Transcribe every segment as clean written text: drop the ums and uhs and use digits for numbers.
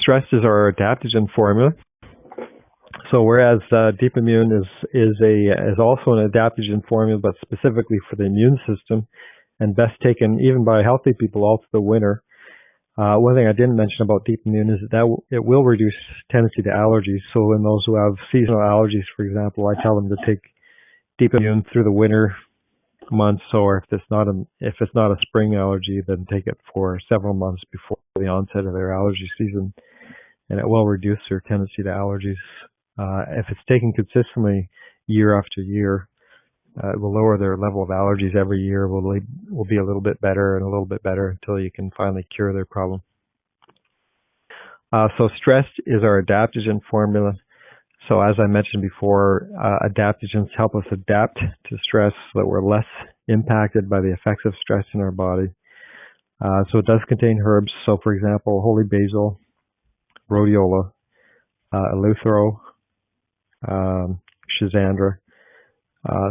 Strest is our adaptogen formula. So whereas Deep Immune is also an adaptogen formula, but specifically for the immune system, and best taken even by healthy people all through the winter. One thing I didn't mention about Deep Immune is that it will reduce tendency to allergies. So in those who have seasonal allergies, for example, I tell them to take Deep Immune through the winter months, or if it's not a spring allergy, then take it for several months before the onset of their allergy season, and it will reduce their tendency to allergies. If it's taken consistently year after year, it will lower their level of allergies every year. Will be a little bit better and a little bit better until you can finally cure their problem. So Strest is our adaptogen formula. So as I mentioned before, adaptogens help us adapt to stress so that we're less impacted by the effects of stress in our body. So it does contain herbs. So for example, holy basil, rhodiola, eleuthero, schizandra.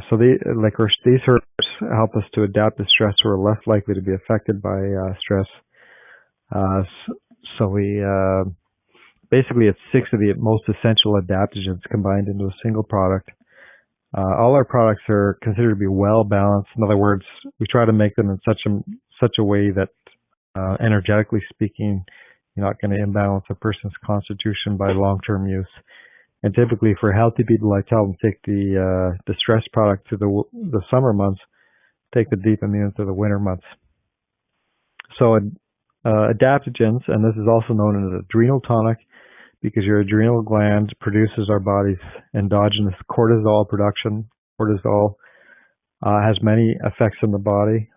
So these herbs help us to adapt to stress, so we're less likely to be affected by stress. So we basically it's 6 of the most essential adaptogens combined into a single product. All our products are considered to be well balanced. In other words, we try to make them in such a way that, energetically speaking, you're not going to imbalance a person's constitution by long-term use. And typically, for healthy people, I tell them take the stress product through the summer months, take the Deep Immune through the winter months. So adaptogens, and this is also known as Adrenal Tonic, because your adrenal gland produces our body's endogenous cortisol production. Cortisol has many effects on the body.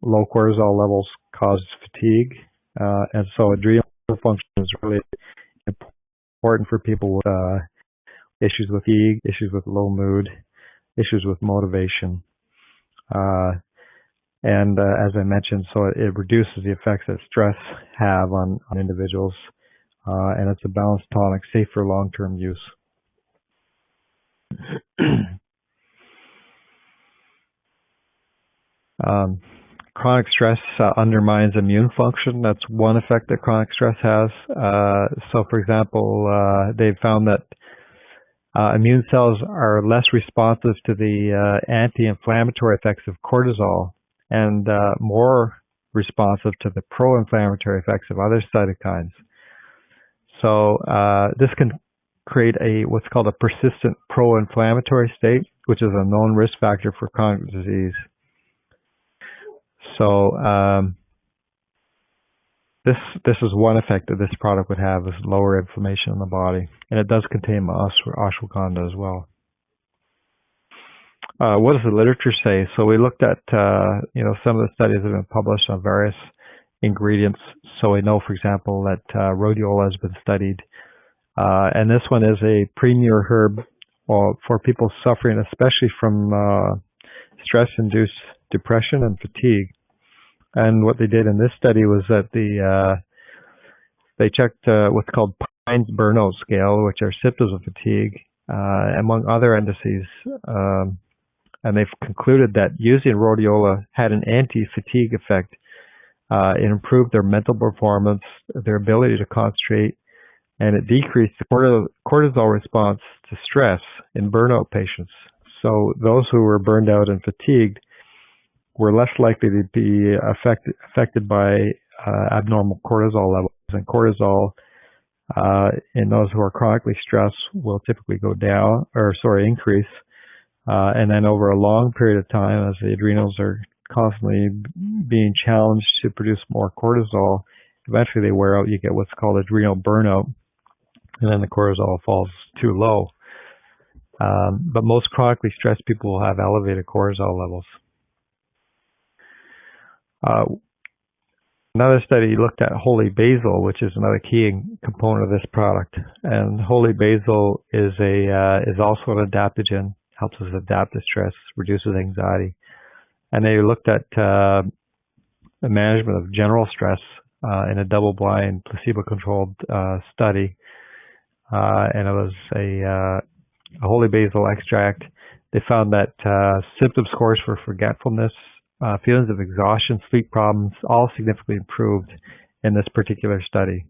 Low cortisol levels cause fatigue, and so adrenal function is really important for people with issues with fatigue, issues with low mood, issues with motivation. And as I mentioned, so it reduces the effects that stress have on individuals. And it's a balanced tonic, safe for long-term use. Chronic stress undermines immune function. That's one effect that chronic stress has. So, for example, they've found that immune cells are less responsive to the anti-inflammatory effects of cortisol and more responsive to the pro-inflammatory effects of other cytokines. So this can create what's called a persistent pro-inflammatory state, which is a known risk factor for chronic disease. So this is one effect that this product would have, is lower inflammation in the body, and it does contain ashwagandha as well. What does the literature say? So we looked at some of the studies that have been published on various ingredients. So we know, for example, that rhodiola has been studied, and this one is a premier herb for people suffering especially from stress-induced depression and fatigue. And what they did in this study was that they checked what's called Pines burnout scale, which are symptoms of fatigue, among other indices, and they've concluded that using rhodiola had an anti-fatigue effect. It improved their mental performance, their ability to concentrate, and it decreased the cortisol response to stress in burnout patients. So those who were burned out and fatigued were less likely to be affected by abnormal cortisol levels. And cortisol in those who are chronically stressed will typically increase. And then over a long period of time, as the adrenals are constantly being challenged to produce more cortisol, eventually they wear out. You get what's called adrenal burnout, and then the cortisol falls too low. But most chronically stressed people will have elevated cortisol levels. Another study looked at holy basil, which is another key component of this product. And holy basil is also an adaptogen, helps us adapt to stress, reduces anxiety. And they looked at the management of general stress in a double-blind, placebo-controlled study. And it was a holy basil extract. They found that symptom scores for forgetfulness, feelings of exhaustion, sleep problems, all significantly improved in this particular study.